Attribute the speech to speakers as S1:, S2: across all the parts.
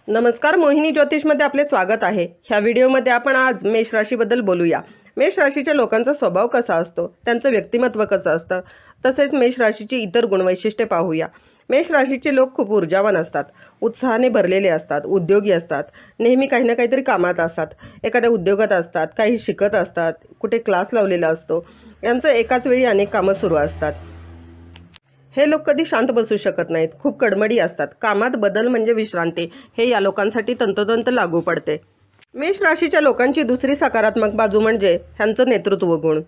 S1: नमस्कार, मोहिनी ज्योतिषमध्ये आपले स्वागत आहे। ह्या व्हिडिओमध्ये आपण आज मेष राशीबद्दल बोलूया। मेष राशीच्या लोकांचा स्वभाव कसा असतो, त्यांचं व्यक्तिमत्व कसं असतं, तसेच मेष राशीची इतर गुणवैशिष्ट्ये पाहूया। मेष राशीचे लोक खूप ऊर्जावान असतात, उत्साहाने भरलेले असतात, उद्योगी असतात, नेहमी काही ना काहीतरी कामात असतात, एखाद्या उद्योगात असतात, काही शिकत असतात, कुठे क्लास लावलेला असतो, यांचं एकाच वेळी अनेक कामं सुरू असतात। हे लोक कधी शांत बसू शकत नाहीत, खूप कडमडी असतात। कामात बदल म्हणजे विश्रांती, हे या लोकांसाठी तंतोतंत लागू पडते। मेष राशीच्या लोकांची दुसरी सकारात्मक बाजू म्हणजे ह्यांचं नेतृत्व गुण।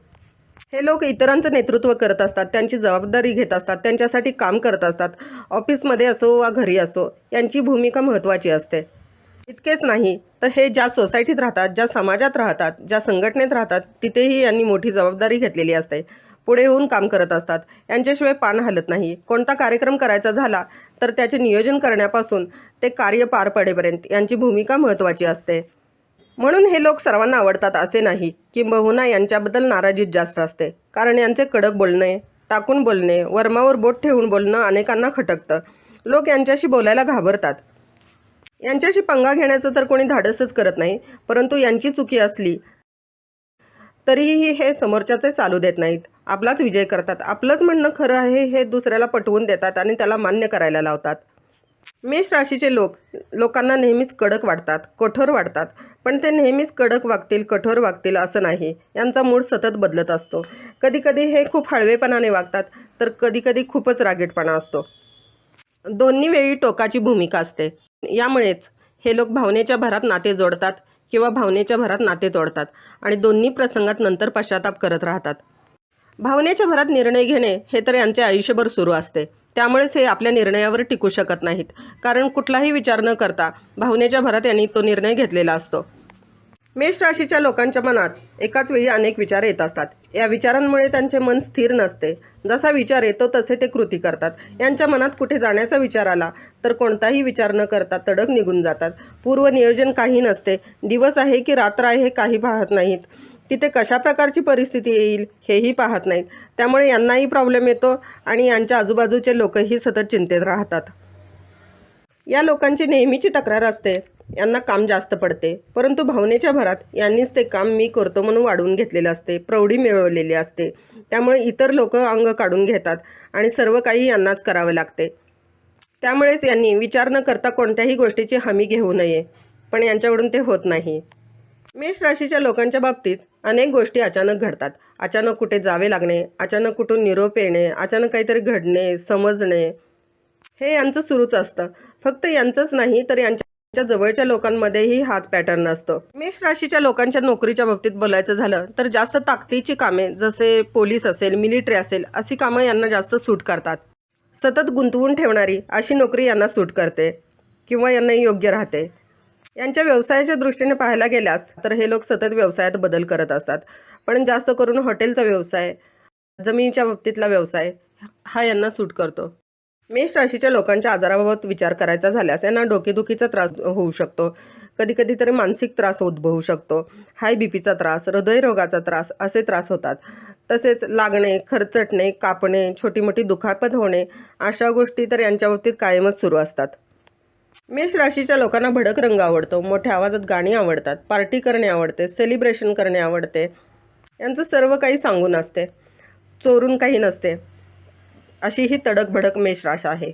S1: हे लोक इतरांचं नेतृत्व करत असतात, त्यांची जबाबदारी घेत असतात, त्यांच्यासाठी काम करत असतात। ऑफिसमध्ये असो वा घरी असो, यांची भूमिका महत्त्वाची असते। इतकेच नाही तर हे ज्या सोसायटीत राहतात, ज्या समाजात राहतात, ज्या संघटनेत राहतात, तिथेही यांनी मोठी जबाबदारी घेतलेली असते। पुढे होऊन काम करत असतात, यांच्याशिवाय पान हलत नाही। कोणता कार्यक्रम करायचा झाला तर त्याचे नियोजन करण्यापासून ते कार्य पार पडेपर्यंत यांची भूमिका महत्त्वाची असते। म्हणून हे लोक सर्वांना आवडतात असे नाही, किंबहुना यांच्याबद्दल नाराजीच जास्त असते, कारण यांचे कडक बोलणे, टाकून बोलणे, वर्मावर बोट ठेवून बोलणं अनेकांना खटकतं। लोक यांच्याशी बोलायला घाबरतात। यांच्याशी पंगा घेण्याचं तर कोणी धाडसच करत नाही, परंतु यांची चुकी असली तरीही हे समोरच्याचे चालू देत नाहीत, आपलाच विजय करतात। आपलंच म्हणणं खरं आहे हे दुसऱ्याला पटवून देतात आणि त्याला मान्य करायला लावतात। मेष राशीचे लोकांना नेहमीच कडक वाटतात, कठोर वाटतात, पण ते नेहमीच कडक वागतील, कठोर वागतील असं नाही। यांचा मूड सतत बदलत असतो। कधी कधी हे खूप हळवेपणाने वागतात, तर कधी कधी खूपच रागीटपणा असतो। दोन्ही वेळी टोकाची भूमिका असते। यामुळेच हे लोक भावनेच्या भरात नाते जोडतात किंवा भावनेच्या भरात नाते तोडतात आणि दोन्ही प्रसंगात नंतर पश्चाताप करत राहतात। भावनेच्या भरात निर्णय घेणे हे तर यांचे आयुष्यभर सुरू असते। त्यामुळेच हे आपल्या निर्णयावर टिकू शकत नाहीत, कारण कुठलाही विचार न करता भावनेच्या भरात यांनी तो निर्णय घेतलेला असतो। मेष राशीच्या लोकांच्या मनात एकाच वेळी अनेक विचार येत असतात। या विचारांमुळे त्यांचे मन स्थिर नसते। जसा विचार येतो तसे ते कृती करतात। यांच्या मनात कुठे जाण्याचा विचार आला तर कोणताही विचार न करता तडक निघून जातात। पूर्व नियोजन काही नसते, दिवस आहे की रात्र आहे काही पाहत नाहीत, तिथे कशा प्रकारची परिस्थिती येईल हेही पाहत नाहीत। त्यामुळे यांनाही प्रॉब्लेम येतो आणि यांच्या आजूबाजूचे लोकही सतत चिंतेत राहतात। या लोकांची नेहमीची तक्रार असते, यांना काम जास्त पडते, परंतु भावनेच्या भरात यांनीच ते काम मी करतो म्हणून वाढवून घेतलेले असते, प्रौढी मिळवलेली असते। त्यामुळे इतर लोक अंग काढून घेतात आणि सर्व काही यांनाच करावे लागते। त्यामुळेच यांनी विचार न करता कोणत्याही गोष्टीची हमी घेऊ नये, पण यांच्याकडून ते होत नाही। मेष राशीच्या लोकांच्या बाबतीत अनेक गोष्टी अचानक घडतात। अचानक कुठे जावे लागणे, अचानक कुठून निरोप येणे, अचानक काहीतरी घडणे, समजणे, हे यांचं सुरूच असतं। फक्त यांचंच नाही तर यांच्या जवळच्या लोकांमध्येही हाच पॅटर्न असतो। मेष राशीच्या लोकांच्या नोकरीच्या बाबतीत बोलायचं झालं तर जास्त ताकदीची कामे, जसे पोलीस असेल, मिलिटरी असेल, अशी कामं यांना जास्त सूट करतात। सतत गुंतवून ठेवणारी अशी नोकरी यांना सूट करते किंवा यांना योग्य राहते। यांच्या व्यवसायाच्या दृष्टीने पाहायला गेल्यास तर हे लोक सतत व्यवसायात बदल करत असतात, पण जास्त करून हॉटेलचा व्यवसाय, जमिनीच्या बाबतीतला व्यवसाय हा यांना सूट करतो। मेष राशीच्या लोकांच्या आजाराबाबत विचार करायचा झाल्यास यांना डोकेदुखीचा त्रास होऊ शकतो, कधी कधी तरी मानसिक त्रास उद्भवू शकतो, हाय बीपीचा त्रास, हृदयरोगाचा त्रास असे त्रास होतात। तसेच लागणे, खरचटणे, कापणे, छोटी मोठी दुखापत होणे अशा गोष्टी तर यांच्या बाबतीत कायमच सुरू असतात। मेष राशीच्या लोकांना भडक रंग आवडतो, मोठ्या आवाजात गाणी आवडतात, पार्टी करणे आवडते, सेलिब्रेशन करणे आवडते। यांचं सर्व काही सांगून असते, चोरून काही नसते, अशी ही तडक भडक मेष राशी आहे।